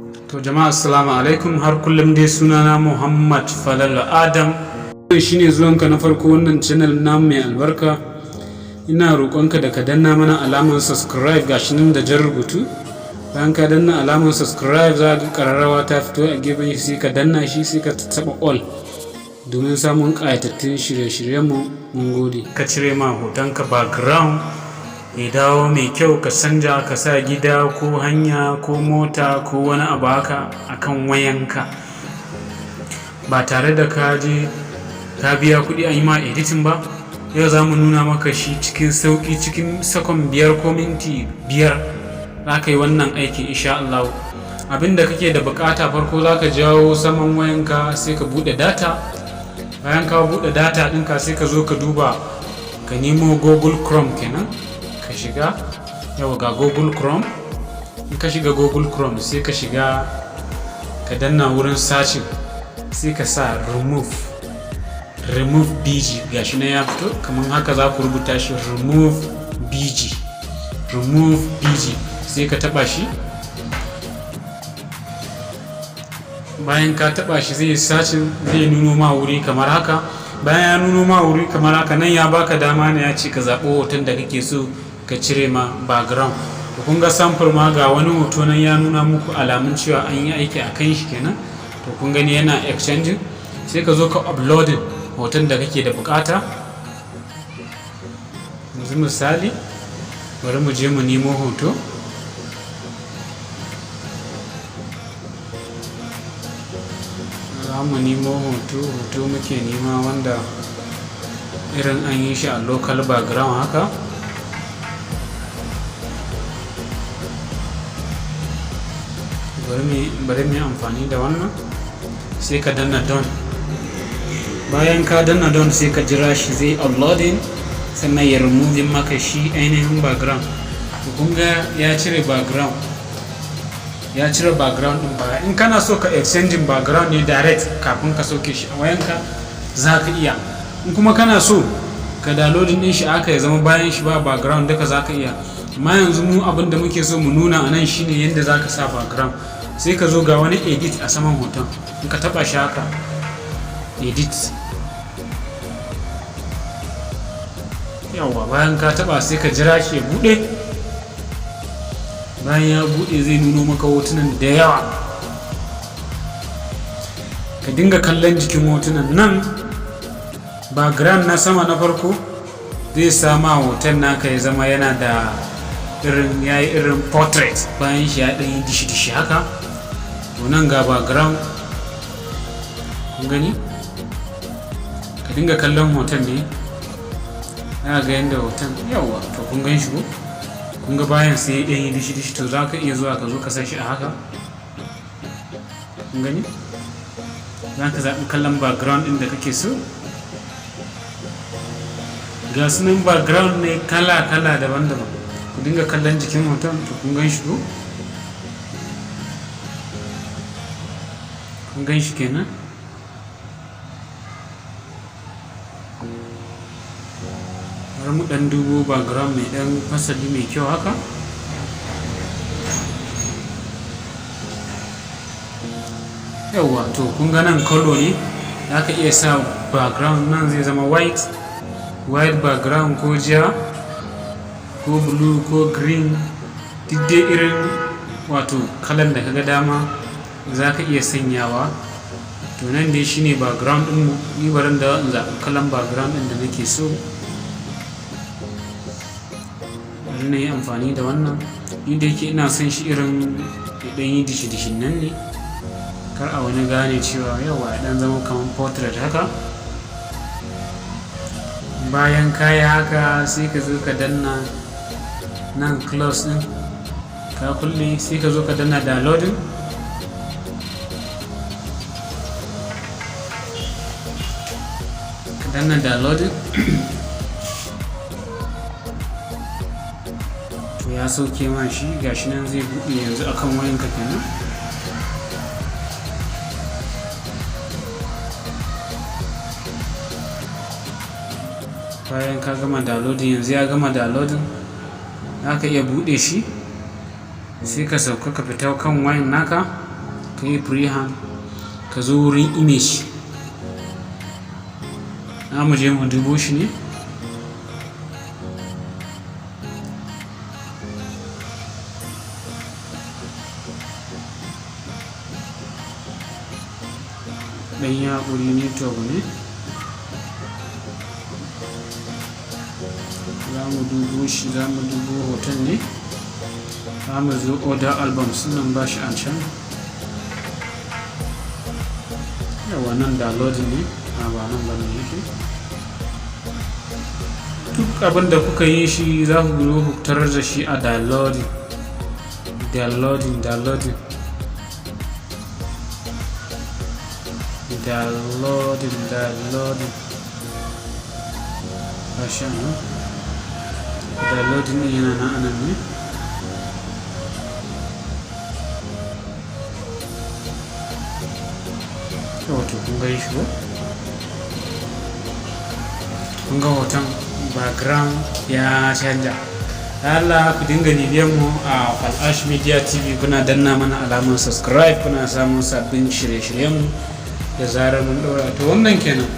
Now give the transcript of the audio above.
To jama'a assalamu alaikum, har kullum dai sunana Muhammad Falal Adam. Shine zuwanka na farko wannan channel namu mai albarka. Ina roƙonka da ka danna mana alamar subscribe gashi nan da jan rubutu. Bayan ka danna alamar subscribe za ga ƙararrawa ta fito a gefen shi, sai ka danna shi, sai ka taɓa all domin samun ƙayatattun shirye-shiryenmu. Mun gode. Ka cire ma hotonka background ya dawo mai kyau, ka canja, ka sa gida ko hanya ko mota ko wani abu haka akan wayanka ba tare da ka je ka biya kuɗi a yi ma editing ba. Yau za mu nuna maka shi cikin sauƙi, cikin sakon 5 ko minti 5 za ka yi wannan aikin insha Allah. Abinda kake da bukata, farko za ka jawo saman wayanka, sai ka buɗe data. Bayan ka buɗe data ɗinka sai ka zo ka duba, ka nemo Google Chrome kenan, ka shiga yau ga Google Chrome. In ka shiga Google Chrome sai ka shiga ka danna wurin searching, sai ka sa remove bg, gashi na ya fito kamar haka. za ku rubuta shi remove bg, sai ka taba shi. bayan ka taba shi zai searching, zai nuno ma wuri kamar haka. Bayan ya nuno ma wuri kamar haka, nan ya baka dama ne, ya ce ka zaɓo hoton da kake so ka cire ma background. To kun ga sample ma ga wani hoto nan ya nuna muku alamun cewa an yi aiki a kan shi kenan. To kun gani yana exchanging, sai ka zo ka uploading hoton da kake da bukata. Yanzu misali bari mu je mu nemo hoto. Za mu nemo hoto muke nema wanda irin an yi shi a local background haka. Bari mu yi amfani da wannan, sai ka danna done. Bayan ka danna done sai ka jira shi zai uploading, sannan ya remove maka shi ainihin background. To kun ga ya cire background din baya. In kana so ka exchanging background ne direct kafin ka soke shi a wayanka, za ka iya. In kuma kana so ka downloading din shi aka ya zama bayan shi ba background, duka za ka iya. Amma yanzu mu abin da muke so mu nuna a nan shine yadda za ka sa background. Sai ka zo ga wani edit a saman hoton, in ka taba shi haka edit. Yawwa, bayan ka taba sai ka jira shi ya bude. Bayan ya bude zai nuno maka hotunan da yawa. Ka dinga kallon jikin hotunan nan. Background na sama na farko zai sama hoton naka ya zama yana da irin portrait, bayan shi ya ɗan yi dishi-dishi haka. To nan ga background, kun gani? Ka dinga kallon hoton ne, za ga yadda hoton, yawa, to kun gan shi ko? Kun ga bayan sai ya ɗan yi dishi-dishi. To za ka iya zuwa ka zo ka sa shi a haka, kun gani? Za ka zaɓi kallon background ɗin da kake so. Ga sunan background ne kala-kala daban-daban. Ku dinga kallon jikin hoton. To kun gan shi ko? Kun gan shi kenan? Bari mu ɗan dubo background mai ɗan fasali mai kyau haka. Yawwa, to kun ga nan color ne, za ka iya sa background nan zai zama white background, ko ja ko blue ko green, duk dai irin wato kalan da kaga dama za ka iya sanyawa. To nan dai shine background din mu. Ni barin da in zaɓi kalan background din da nake so. Bari na yi amfani da wannan. Ni da yake ina son shi irin ɗan yi dishi-dishin nan ne, kar a wani gane cewa yawa ya ɗan zama kamar portrait haka. Bayan kayi haka sai ka zo ka danna nan close din, ka kulle, sai ka zo ka danna downloading. Ka danna downloading. To ya sauke ma shi, gashi nan zai buɗe yanzu akan wayanka kenan. Bayan ka gama downloading, yanzu ya gama downloading, za ka iya buɗe shi, sai ka sauka ka fita kan wayan naka. ka yi freehand ka zo wurin image. Na mu je mu dubo shi ne. ɗan yi haƙuri network ne. Za mu dubo shi, za mu dubo hoton ne. Za mu zo order albums nan ba shi an can. Yawa nan downloading ne, ba nan ba ne yake. Duk abin da kuka yi shi za ku zo ku tarar da shi a downloading. Gashi nan. Downloading ɗin yana nan anan ne. Wato kun ga shi ko? Kun ga hoton background ya canja. Allah ku dinga bibiyan mu a FAL'ASH Media TV, kuna danna mana alamar subscribe, kuna samun sabbin shirye-shiryen mu da zarar mun ɗora. To wannan kenan.